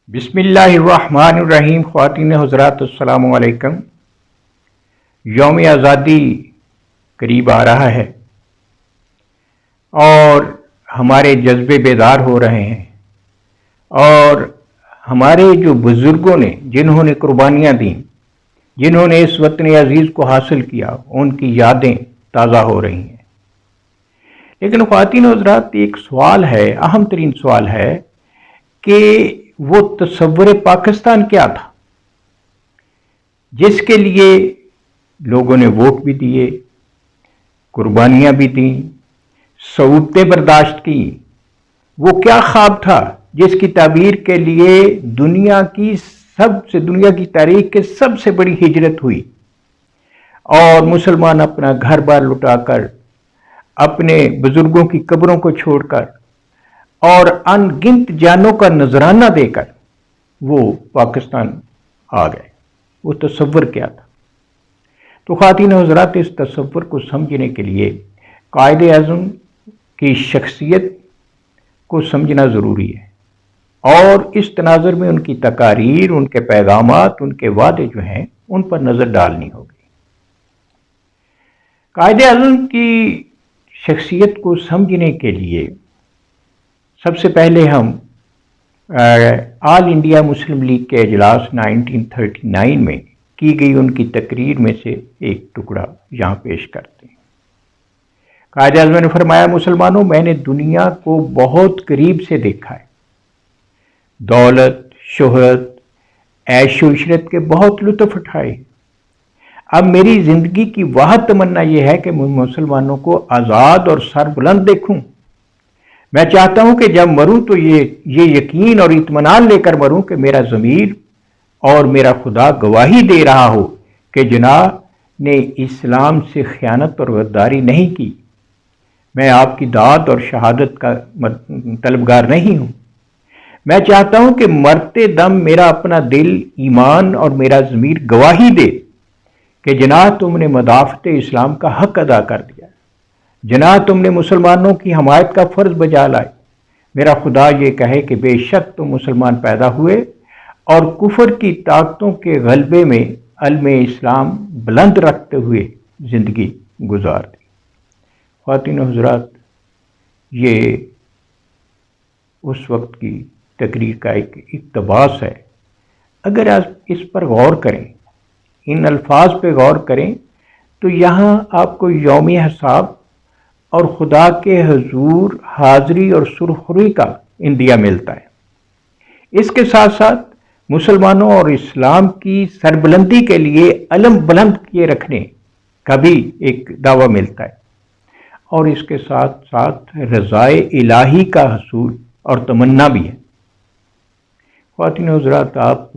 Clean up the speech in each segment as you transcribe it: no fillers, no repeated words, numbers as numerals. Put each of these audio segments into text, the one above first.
بسم اللہ الرحمن الرحیم. خواتین حضرات السلام علیکم. یوم آزادی قریب آ رہا ہے اور ہمارے جذبے بیدار ہو رہے ہیں، اور ہمارے جو بزرگوں نے جنہوں نے قربانیاں دیں، جنہوں نے اس وطن عزیز کو حاصل کیا، ان کی یادیں تازہ ہو رہی ہیں. لیکن خواتین حضرات، ایک سوال ہے، اہم ترین سوال ہے کہ وہ تصور پاکستان کیا تھا جس کے لیے لوگوں نے ووٹ بھی دیے، قربانیاں بھی دیں، صعوبتیں برداشت کی. وہ کیا خواب تھا جس کی تعبیر کے لیے دنیا کی تاریخ کے سب سے بڑی ہجرت ہوئی، اور مسلمان اپنا گھر بار لٹا کر، اپنے بزرگوں کی قبروں کو چھوڑ کر اور ان گنت جانوں کا نذرانہ دے کر وہ پاکستان آ گئے. وہ تصور کیا تھا؟ تو خواتین حضرات، اس تصور کو سمجھنے کے لیے قائد اعظم کی شخصیت کو سمجھنا ضروری ہے، اور اس تناظر میں ان کی تقاریر، ان کے پیغامات، ان کے وعدے جو ہیں ان پر نظر ڈالنی ہوگی. قائد اعظم کی شخصیت کو سمجھنے کے لیے سب سے پہلے ہم آل انڈیا مسلم لیگ کے اجلاس 1939 میں کی گئی ان کی تقریر میں سے ایک ٹکڑا یہاں پیش کرتے ہیں. قائد اعظم نے فرمایا: مسلمانوں، میں نے دنیا کو بہت قریب سے دیکھا ہے، دولت، شہرت، عیش و عشرت کے بہت لطف اٹھائے. اب میری زندگی کی واحد تمنا یہ ہے کہ میں مسلمانوں کو آزاد اور سر بلند دیکھوں. میں چاہتا ہوں کہ جب مروں تو یہ یقین اور اطمینان لے کر مروں کہ میرا ضمیر اور میرا خدا گواہی دے رہا ہو کہ جناب نے اسلام سے خیانت اور غداری نہیں کی. میں آپ کی داد اور شہادت کا طلبگار نہیں ہوں. میں چاہتا ہوں کہ مرتے دم میرا اپنا دل، ایمان اور میرا ضمیر گواہی دے کہ جناب تم نے مدافعت اسلام کا حق ادا کر دیا، جناب تم نے مسلمانوں کی حمایت کا فرض بجا لائے. میرا خدا یہ کہے کہ بے شک تم مسلمان پیدا ہوئے اور کفر کی طاقتوں کے غلبے میں علم اسلام بلند رکھتے ہوئے زندگی گزار دی. خواتین و حضرات، یہ اس وقت کی تقریر کا ایک اقتباس ہے. اگر آپ اس پر غور کریں، ان الفاظ پہ غور کریں، تو یہاں آپ کو یوم حساب اور خدا کے حضور حاضری اور سرخری کا اندیا ملتا ہے. اس کے ساتھ ساتھ مسلمانوں اور اسلام کی سربلندی کے لیے علم بلند کیے رکھنے کا بھی ایک دعویٰ ملتا ہے، اور اس کے ساتھ ساتھ رضائے الہی کا حصول اور تمنا بھی ہے. خواتین حضرات، آپ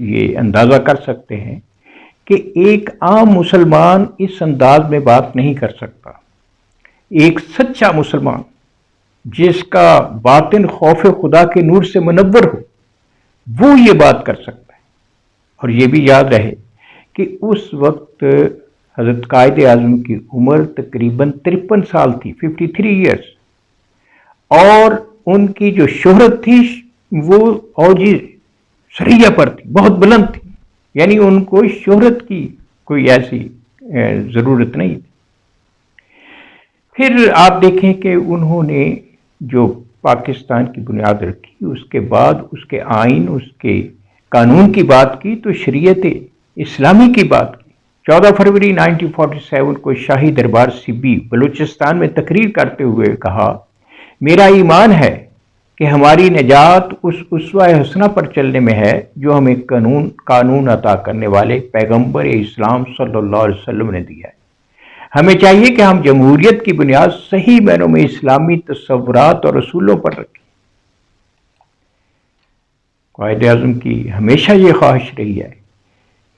یہ اندازہ کر سکتے ہیں کہ ایک عام مسلمان اس انداز میں بات نہیں کر سکتا. ایک سچا مسلمان جس کا باطن خوف خدا کے نور سے منور ہو، وہ یہ بات کر سکتا ہے. اور یہ بھی یاد رہے کہ اس وقت حضرت قائد اعظم کی عمر تقریباً 53 سال تھی، 53 ایئرس، اور ان کی جو شہرت تھی وہ اوج سریہ پر تھی، بہت بلند تھی. یعنی ان کو شہرت کی کوئی ایسی ضرورت نہیں تھی. پھر آپ دیکھیں کہ انہوں نے جو پاکستان کی بنیاد رکھی، اس کے بعد اس کے آئین، اس کے قانون کی بات کی، تو شریعت اسلامی کی بات کی. 14 فروری 1947 کو شاہی دربار سبی بلوچستان میں تقریر کرتے ہوئے کہا: میرا ایمان ہے کہ ہماری نجات اس اسوہ حسنہ پر چلنے میں ہے جو ہمیں قانون عطا کرنے والے پیغمبر اسلام صلی اللہ علیہ وسلم نے دیا ہے. ہمیں چاہیے کہ ہم جمہوریت کی بنیاد صحیح معنوں میں اسلامی تصورات اور اصولوں پر رکھیں. قائد اعظم کی ہمیشہ یہ خواہش رہی ہے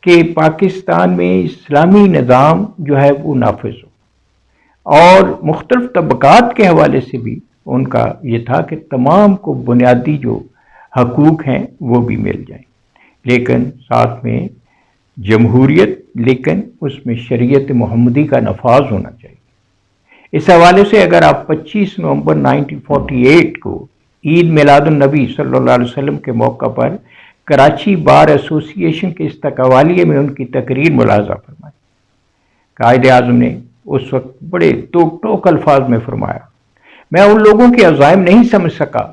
کہ پاکستان میں اسلامی نظام جو ہے وہ نافذ ہو، اور مختلف طبقات کے حوالے سے بھی ان کا یہ تھا کہ تمام کو بنیادی جو حقوق ہیں وہ بھی مل جائیں، لیکن ساتھ میں جمہوریت، لیکن اس میں شریعت محمدی کا نفاذ ہونا چاہیے. اس حوالے سے اگر آپ 25 نومبر 1948 کو عید میلاد النبی صلی اللہ علیہ وسلم کے موقع پر کراچی بار ایسوسی ایشن کے استقبالیے میں ان کی تقریر ملاحظہ فرمائی۔ قائد اعظم نے اس وقت بڑے ٹوک الفاظ میں فرمایا، میں ان لوگوں کے عزائم نہیں سمجھ سکا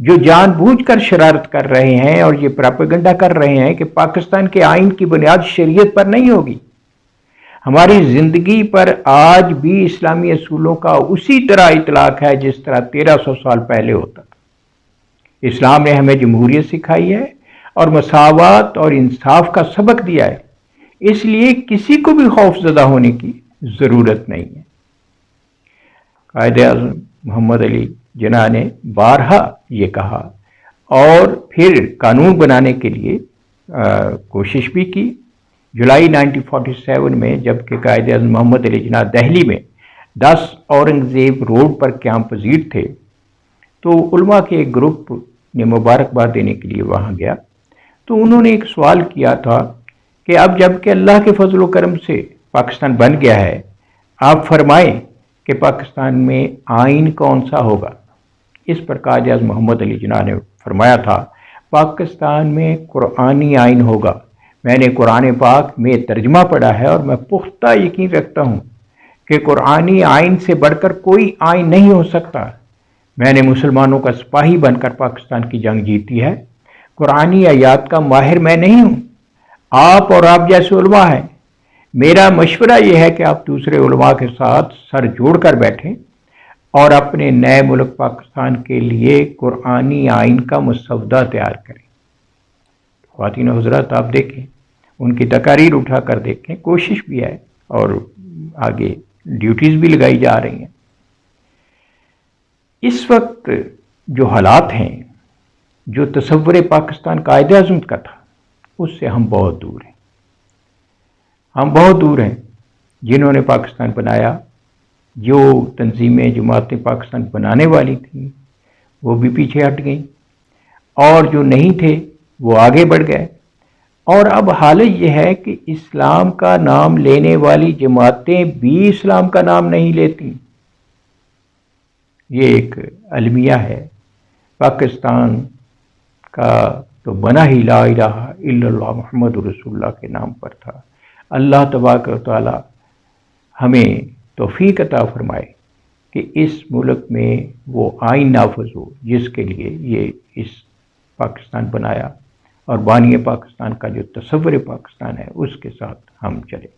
جو جان بوجھ کر شرارت کر رہے ہیں اور یہ پراپیگنڈا کر رہے ہیں کہ پاکستان کے آئین کی بنیاد شریعت پر نہیں ہوگی۔ ہماری زندگی پر آج بھی اسلامی اصولوں کا اسی طرح اطلاق ہے جس طرح 1300 سال پہلے ہوتا تھا۔ اسلام نے ہمیں جمہوریت سکھائی ہے اور مساوات اور انصاف کا سبق دیا ہے، اس لیے کسی کو بھی خوف زدہ ہونے کی ضرورت نہیں ہے۔ قائد اعظم محمد علی جناح نے بارہا یہ کہا اور پھر قانون بنانے کے لیے کوشش بھی کی۔ جولائی 1947 میں جبکہ قائد اعظم محمد علی جناح دہلی میں 10 اورنگزیب روڈ پر قیام پذیر تھے تو علماء کے ایک گروپ نے مبارکباد دینے کے لیے وہاں گیا، تو انہوں نے ایک سوال کیا تھا کہ اب جب کہ اللہ کے فضل و کرم سے پاکستان بن گیا ہے، آپ فرمائیں کہ پاکستان میں آئین کون سا ہوگا؟ اس پر قائد اعظم محمد علی جناح نے فرمایا تھا، پاکستان میں قرآنی آئین ہوگا۔ میں نے قرآن پاک میں ترجمہ پڑھا ہے اور میں پختہ یقین رکھتا ہوں کہ قرآنی آئین سے بڑھ کر کوئی آئین نہیں ہو سکتا۔ میں نے مسلمانوں کا سپاہی بن کر پاکستان کی جنگ جیتی ہے۔ قرآنی آیات کا ماہر میں نہیں ہوں، آپ اور آپ جیسے علماء ہیں۔ میرا مشورہ یہ ہے کہ آپ دوسرے علماء کے ساتھ سر جوڑ کر بیٹھیں اور اپنے نئے ملک پاکستان کے لیے قرآنی آئین کا مسودہ تیار کریں۔ خواتین و حضرات، آپ دیکھیں، ان کی تقاریر اٹھا کر دیکھیں، کوشش بھی ہے اور آگے ڈیوٹیز بھی لگائی جا رہی ہیں۔ اس وقت جو حالات ہیں، جو تصور پاکستان قائد اعظم کا تھا، اس سے ہم بہت دور ہیں۔ ہم بہت دور ہیں۔ جنہوں نے پاکستان بنایا، جو تنظیمیں جماعتیں پاکستان بنانے والی تھیں، وہ بھی پیچھے ہٹ گئیں، اور جو نہیں تھے وہ آگے بڑھ گئے۔ اور اب حالت یہ ہے کہ اسلام کا نام لینے والی جماعتیں بھی اسلام کا نام نہیں لیتی۔ یہ ایک المیہ ہے۔ پاکستان کا تو بنا ہی لا الہ الا اللہ محمد رسول اللہ کے نام پر تھا۔ اللہ تبارک و تعالی ہمیں توفیق عطا فرمائے کہ اس ملک میں وہ آئین نافذ ہو جس کے لیے یہ اس پاکستان بنایا، اور بانی پاکستان کا جو تصور پاکستان ہے اس کے ساتھ ہم چلیں۔